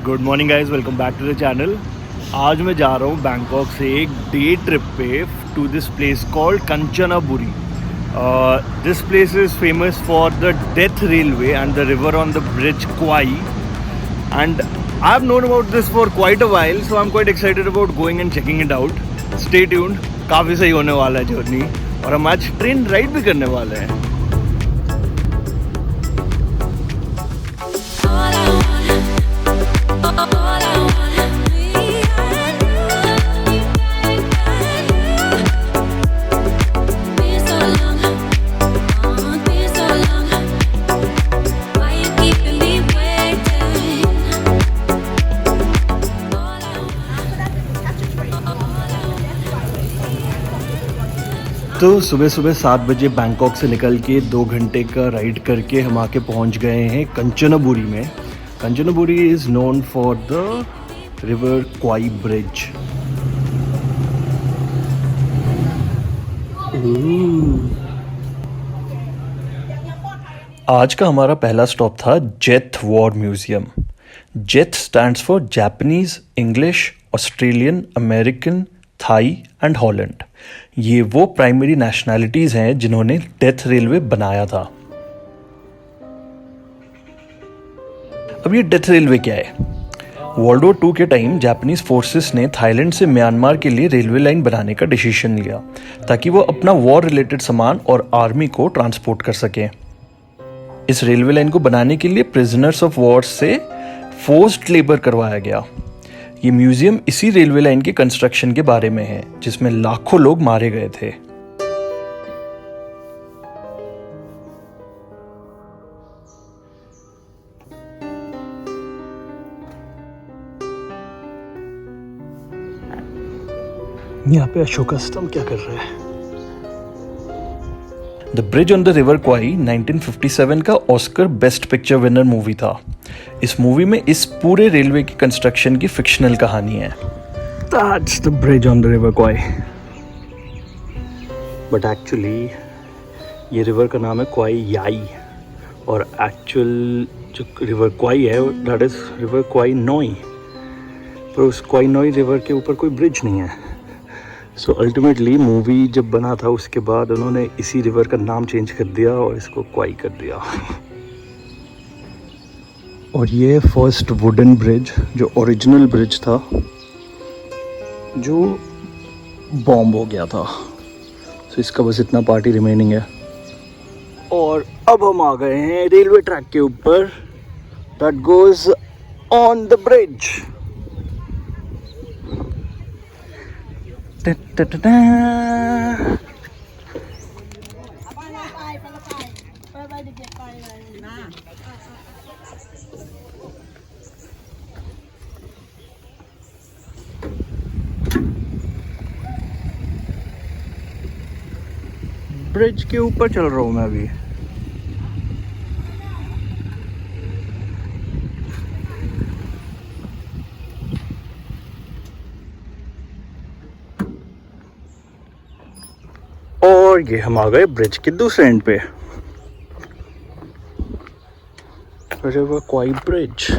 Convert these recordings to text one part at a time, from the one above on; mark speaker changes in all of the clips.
Speaker 1: Good morning guys, welcome back to the channel. आज मैं जा रहा हूँ बैंकॉक से एक डे ट्रिप पे to this place called Kanchanaburi. This place is famous for the death railway and the river on the bridge Kwai, and I have known about this for quite a while, so I am quite excited about going and checking it out. Stay tuned, काफ़ी सही होने वाला है journey, और हम आज train ride भी करने वाले हैं। तो सुबह सुबह 7 बजे बैंकॉक से निकल के 2 घंटे का राइड करके हम आके पहुंच गए हैं कंचनाबुरी में। Kanchanaburi is known for the river Kwai bridge. आज का हमारा पहला स्टॉप था JEATH war museum. JEATH stands for Japanese, English, Australian, American, Thai and Holland. ये वो प्राइमरी नेशनैलिटीज हैं जिन्होंने डेथ रेलवे बनाया था। अब ये डेथ रेलवे क्या है? वर्ल्ड वॉर 2 के टाइम जापानीज फोर्सेस ने थाईलैंड से म्यांमार के लिए रेलवे लाइन बनाने का डिसीजन लिया ताकि वो अपना वॉर रिलेटेड सामान और आर्मी को ट्रांसपोर्ट कर सकें। इस रेलवे लाइन को बनाने के लिए प्रिजनर्स ऑफ वॉर से फोर्स्ड लेबर करवाया गया। ये म्यूजियम इसी रेलवे लाइन के कंस्ट्रक्शन के बारे में है, जिसमें लाखों लोग मारे गए थे। यहाँ पे अशोका स्तंभ क्या कर रहा है? The bridge on the river Kwai 1957 का Oscar best picture winner movie था। इस मूवी में इस पूरे रेलवे की कंस्ट्रक्शन की फिक्शनल कहानी है। That's the bridge on the river क्वाई। But actually ये रिवर का नाम है क्वाई याई, और एक्चुअल जो रिवर क्वाई है दैट इज रिवर क्वाई नोई, पर उस क्वाई नोई रिवर के ऊपर कोई ब्रिज नहीं है। सो अल्टीमेटली मूवी जब बना था उसके बाद उन्होंने इसी रिवर का नाम चेंज कर दिया और इसको क्वाई कर दिया। और ये फर्स्ट वुडन ब्रिज जो ओरिजिनल ब्रिज था जो बॉम्ब हो गया था। सो इसका बस इतना पार्ट ही रिमेनिंग है। और अब हम आ गए हैं रेलवे ट्रैक के ऊपर that goes on the bridge. Bridge के ऊपर चल रहा हूँ मैं अभी। और ये हम आ गए ब्रिज के दूसरे एंड पे, रिवर क्वाई ब्रिज।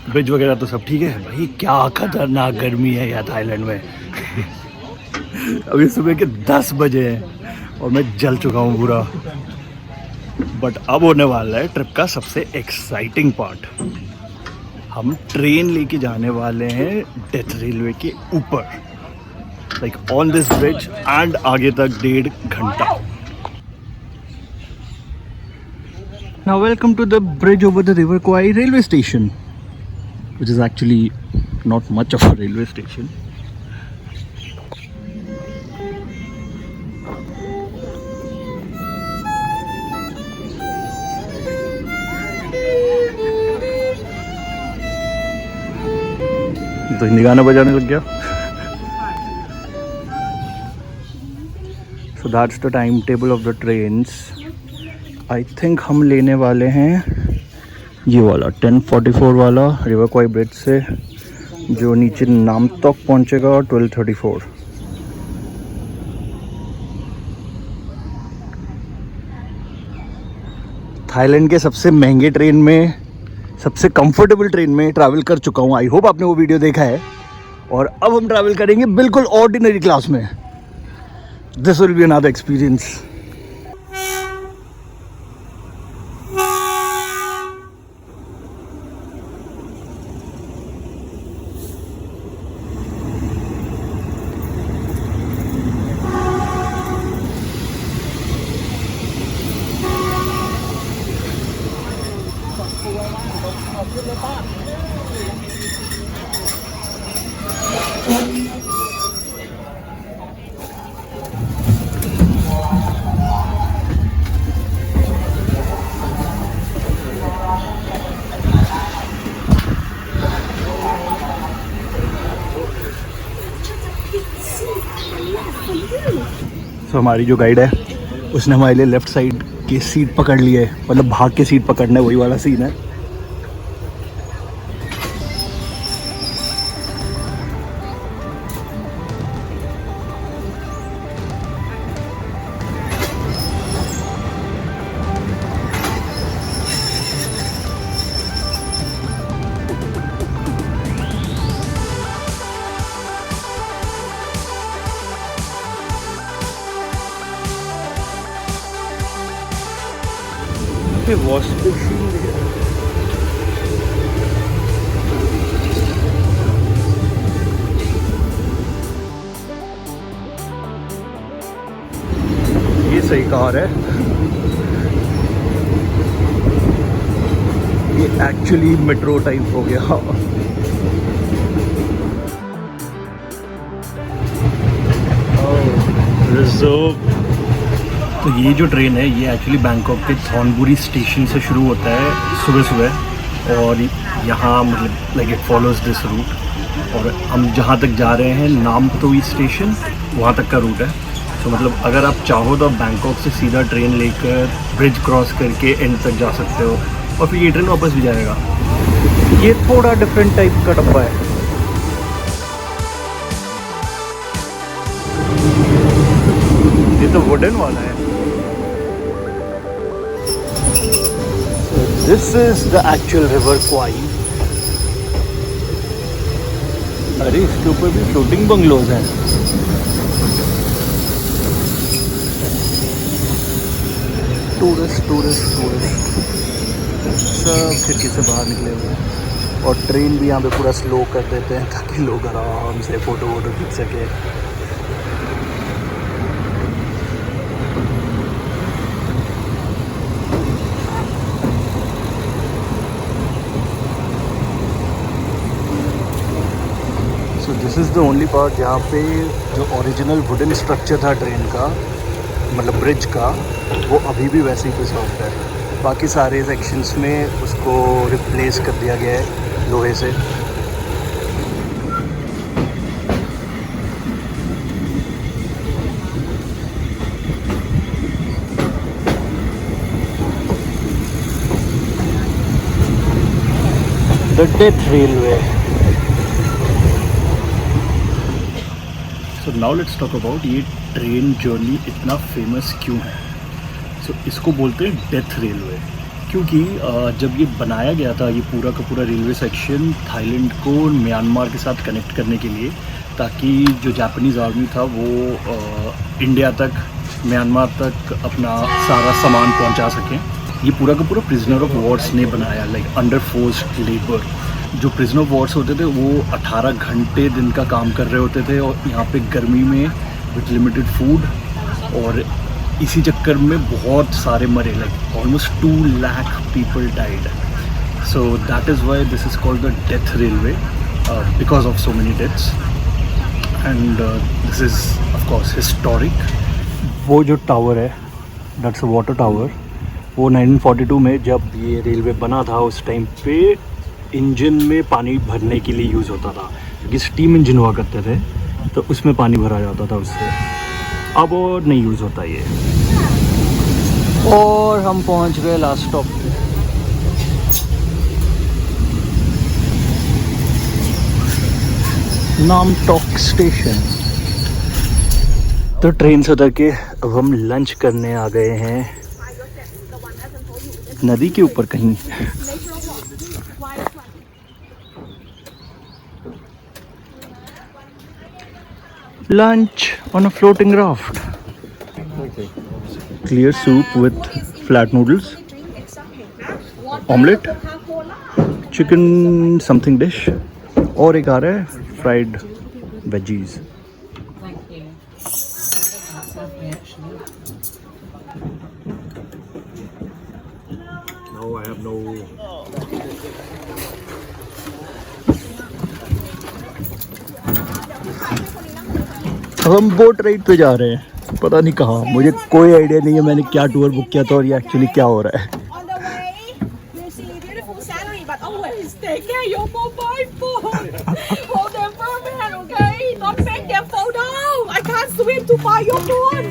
Speaker 1: ब्रिज वगैरह तो सब ठीक है भाई। क्या खतरनाक गर्मी है यार थाईलैंड में। अभी सुबह के 10 बजे हैं और मैं जल चुका हूँ पूरा। बट अब होने वाला है ट्रिप का सबसे एक्साइटिंग पार्ट। हम ट्रेन लेके जाने वाले हैं डेथ रेलवे के ऊपर, like on this bridge, and आगे तक 1.5 घंटा। Now welcome to the bridge over the river Kwai railway station, which is actually not much of a railway station. तो हिंदी गाना बजाने लग गया। So that's the timetable of the trains. I think हम लेने वाले हैं ये वाला 10:44 वाला रिवर क्वाई ब्रिज से, जो नीचे नामतोक पहुंचेगा 12:34। थाईलैंड के सबसे महंगे ट्रेन में सबसे कंफर्टेबल ट्रेन में ट्रैवल कर चुका हूँ। आई होप आपने वो वीडियो देखा है। और अब हम ट्रैवल करेंगे बिल्कुल ऑर्डिनरी क्लास में। This will be another experience. तो हमारी जो गाइड है उसने हमारे लिए लेफ़्ट साइड की सीट पकड़ ली है, मतलब भाग के सीट पकड़ना है, वही वाला सीन है। वॉश ये सही कार है। ये एक्चुअली मेट्रो टाइप हो गया। रिजर्व। तो ये जो ट्रेन है ये एक्चुअली बैंकॉक के थॉर्नबुरी स्टेशन से शुरू होता है सुबह सुबह, और यहाँ मतलब like it follows this route. और हम जहाँ तक जा रहे हैं नामतोई स्टेशन, वहाँ तक का रूट है। तो मतलब अगर आप चाहो तो आप बैंकॉक से सीधा ट्रेन लेकर ब्रिज क्रॉस करके एंड तक जा सकते हो, और फिर ये ट्रेन वापस भी जाएगा। ये थोड़ा डिफरेंट टाइप का डब्बा है। ये तो वुडन वाला है। This is the actual river Kwai। अरे इसके ऊपर भी फ्लोटिंग बंगलोज हैं। टूरिस्ट सब खिड़की से बाहर निकले हुए हैं, और ट्रेन भी यहाँ पे पूरा स्लो कर देते हैं ताकि लोग आराम से फ़ोटो खींच सके। This is the only part जहाँ पे जो ओरिजिनल वुडन स्ट्रक्चर था ट्रेन का, मतलब ब्रिज का, वो अभी भी वैसे ही प्रिजर्व्ड है। बाकी सारे सेक्शंस में उसको रिप्लेस कर दिया गया है लोहे से। The death railway. So now let's talk about ये ट्रेन जर्नी इतना फेमस क्यों है। सो इसको बोलते हैं डेथ रेलवे, क्योंकि जब ये बनाया गया था ये पूरा का पूरा रेलवे सेक्शन थाईलैंड को म्यांमार के साथ कनेक्ट करने के लिए, ताकि जो जापानीज़ आर्मी था वो इंडिया तक, म्यांमार तक अपना सारा सामान पहुंचा सकें। ये पूरा का पूरा प्रिजनर ऑफ वॉर्स ने बनाया, लाइक अंडर फोर्स्ड लेबर। जो प्रिजनर ऑफ वॉर्स होते थे वो 18 घंटे दिन का काम कर रहे होते थे, और यहाँ पे गर्मी में विद लिमिटेड फूड, और इसी चक्कर में बहुत सारे मरे, like almost 2 lakh people died. So that is why this is called the death railway, because of so many deaths. And this is of course historic. वो जो टावर है दैट्स अ वाटर टावर, वो 1942 में जब ये रेलवे बना था उस टाइम पे इंजन में पानी भरने के लिए यूज़ होता था, क्योंकि स्टीम इंजन हुआ करते थे तो उसमें पानी भरा जाता था उससे। अब और नहीं यूज़ होता ये। और हम पहुंच गए लास्ट स्टॉप पे। नामटॉक स्टेशन। तो ट्रेन से उतर के अब हम लंच करने आ गए हैं नदी के ऊपर कहीं। Lunch on a floating raft. Clear soup with flat noodles, omelette, chicken something dish, और एक आ रहा है fried veggies.
Speaker 2: No, I have no.
Speaker 1: अब हम बोट राइड पे जा रहे हैं, पता नहीं कहाँ, मुझे कोई आइडिया नहीं है मैंने क्या टूर बुक किया था और ये एक्चुअली क्या हो रहा है.
Speaker 3: On the way, you see beautiful scenery, but always take care your mobile phone. Hold them for a minute, okay? Don't make them fall down. I can't swim to find your phone.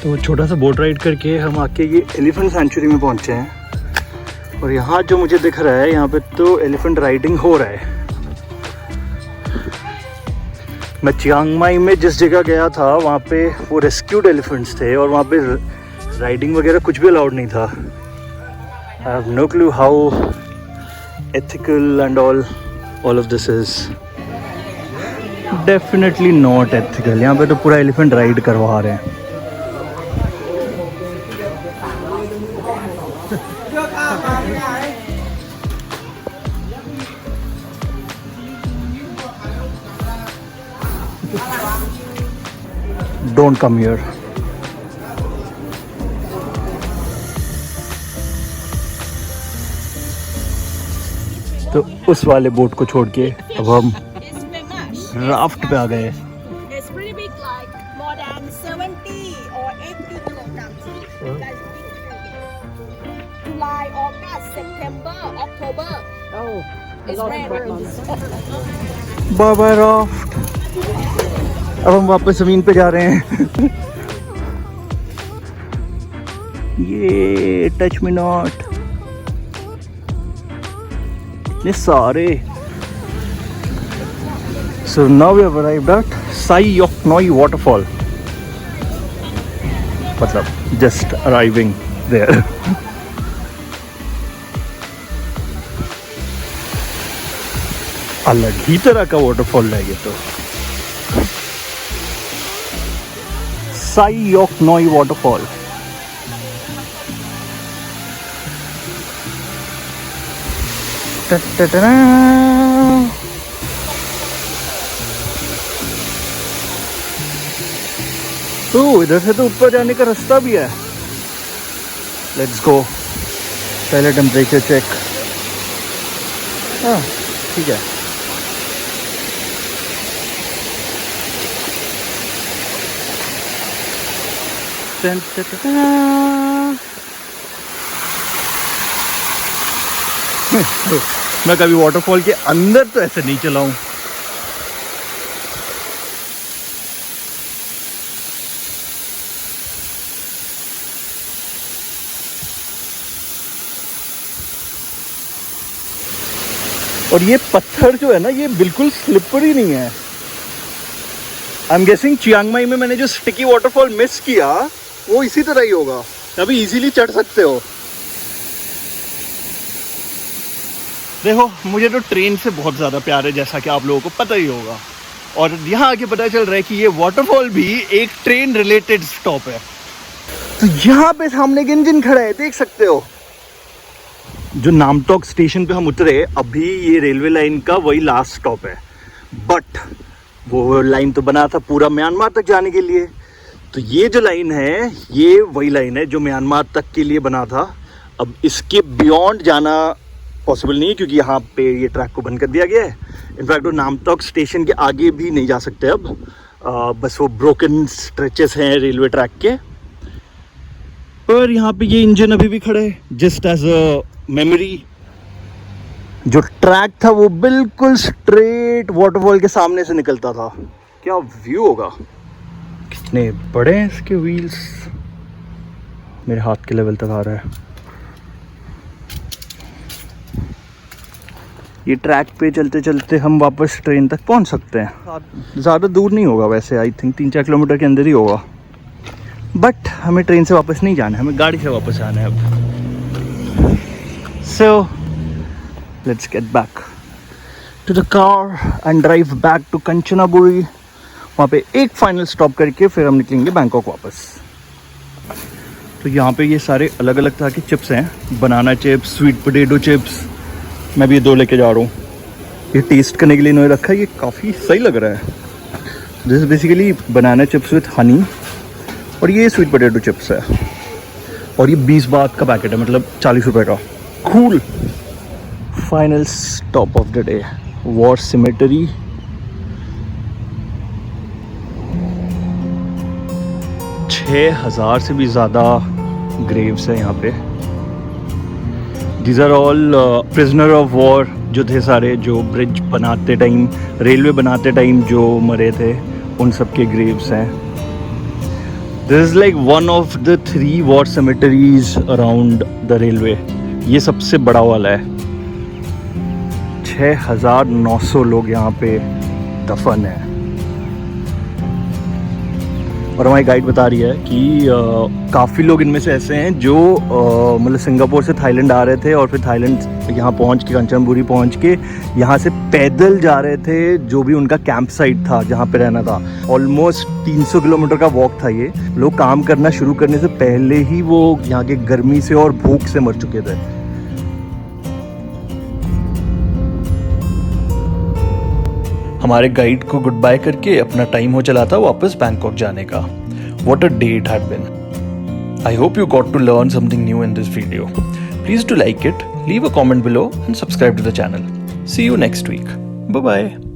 Speaker 1: तो छोटा सा boat ride करके हम आके ये elephant century में पहुंचे हैं और यहाँ जो मुझे दिख रहा है यहाँ पे तो एलिफेंट राइडिंग हो रहा है. मैं चियांग माई में जिस जगह गया था वहाँ पे वो रेस्क्यूड एलिफेंट्स थे और वहाँ पे राइडिंग वगैरह कुछ भी अलाउड नहीं था. I have no clue how ethical and all of this is. Definitely not ethical. यहाँ पे तो पूरा एलिफेंट राइड करवा रहे हैं. Don't come here. तो उस वाले बोट को छोड़ के अब हम
Speaker 3: It's famous.
Speaker 1: राफ्ट पे आ गए.
Speaker 3: It's pretty big, like more than 70 or 80 kilograms. That's big. July, August, September, October.
Speaker 4: Oh,
Speaker 3: It's rare.
Speaker 1: Bye bye raft. अब हम वापस जमीन पे जा रहे हैं. ये टच मी नॉट. इतने सारे. So now we have arrived at Sai Yok Noi waterfall. मतलब just arriving there. अलग ही तरह का वाटरफॉल है ये तो. साई योक नोई वाटरफॉल. तो इधर से तो ऊपर जाने का रास्ता भी है. Let's go. पहले टेम्परेचर चेक. हाँ ठीक है. मैं कभी वाटरफॉल के अंदर तो ऐसे नहीं चला हूं. और ये पत्थर जो है ना ये बिल्कुल स्लिपरी नहीं है. I am guessing Chiang Mai में मैंने जो स्टिकी वाटरफॉल मिस किया वो इसी तरह ही होगा. अभी इजीली चढ़ सकते हो. देखो मुझे तो ट्रेन से बहुत ज़्यादा प्यार है जैसा कि आप लोगों को पता ही होगा. और यहाँ आके पता चल रहा है कि ये वाटरफॉल भी एक ट्रेन रिलेटेड स्टॉप है. तो यहाँ पे सामने एक इंजन खड़ा है, देख सकते हो. जो नामटोक स्टेशन पे हम उतरे अभी ये रेलवे लाइन का वही लास्ट स्टॉप है. बट वो लाइन तो बना था पूरा म्यांमार तक जाने के लिए. तो ये जो लाइन है ये वही लाइन है जो म्यांमार तक के लिए बना था. अब इसके बियॉन्ड जाना पॉसिबल नहीं है क्योंकि यहाँ पे ये ट्रैक को बंद कर दिया गया है. इनफैक्ट वो नामटोक स्टेशन के आगे भी नहीं जा सकते अब. बस वो ब्रोकन स्ट्रेचेस हैं रेलवे ट्रैक के. पर यहाँ पे ये इंजन अभी भी खड़ा है जस्ट एज अ मेमोरी. जो ट्रैक था वो बिल्कुल स्ट्रेट वाटरफॉल के सामने से निकलता था. क्या व्यू होगा। कितने बड़े हैं इसके व्हील्स, मेरे हाथ के लेवल तक आ रहा है। ये ट्रैक पे चलते चलते हम वापस ट्रेन तक पहुंच सकते हैं। ज़्यादा दूर नहीं होगा वैसे, आई थिंक 3-4 किलोमीटर के अंदर ही होगा। बट हमें ट्रेन से वापस नहीं जाना है, हमें गाड़ी से वापस आना है अब। So let's get back to the car and drive back to Kanchanaburi. वहाँ पे एक फाइनल स्टॉप करके फिर हम निकलेंगे बैंकॉक वापस। तो यहाँ पे ये सारे अलग अलग तरह के चिप्स हैं, banana chips, sweet potato chips. मैं भी ये 2 लेके जा रहा हूँ, ये टेस्ट करने के लिए इन्होंने रखा है। ये काफ़ी सही लग रहा है। This is basically banana chips with Honey, और ये स्वीट पोटैटो चिप्स है, और ये 20 बात का पैकेट है, मतलब 40 रुपये का। Cool. Final stop of the day, war cemetery. छः 1000 से भी ज़्यादा ग्रेव्स है यहाँ पे। These are all prisoner of war जो थे सारे, जो ब्रिज बनाते टाइम, रेलवे बनाते टाइम जो मरे थे, उन सब के ग्रेव्स हैं। This is like one of the 3 war cemeteries around the railway. ये सबसे बड़ा वाला है। 6900 लोग यहाँ पे दफन है। और हमारी गाइड बता रही है कि काफ़ी लोग इनमें से ऐसे हैं जो मतलब सिंगापुर से थाईलैंड आ रहे थे, और फिर थाईलैंड यहाँ पहुँच के, कंचनबुरी पहुँच के यहाँ से पैदल जा रहे थे, जो भी उनका कैंप साइट था जहाँ पे रहना था। ऑलमोस्ट 300 किलोमीटर का वॉक था ये। लोग काम करना शुरू करने से पहले ही वो यहाँ के गर्मी से और भूख से मर चुके थे। हमारे गाइड को गुड बाय करके अपना टाइम हो चला था वापस बैंकॉक जाने का। What a day it had been. I hope you got to learn something new in this video. Please do like it, leave a comment below and subscribe to the channel. See you next week. Bye bye.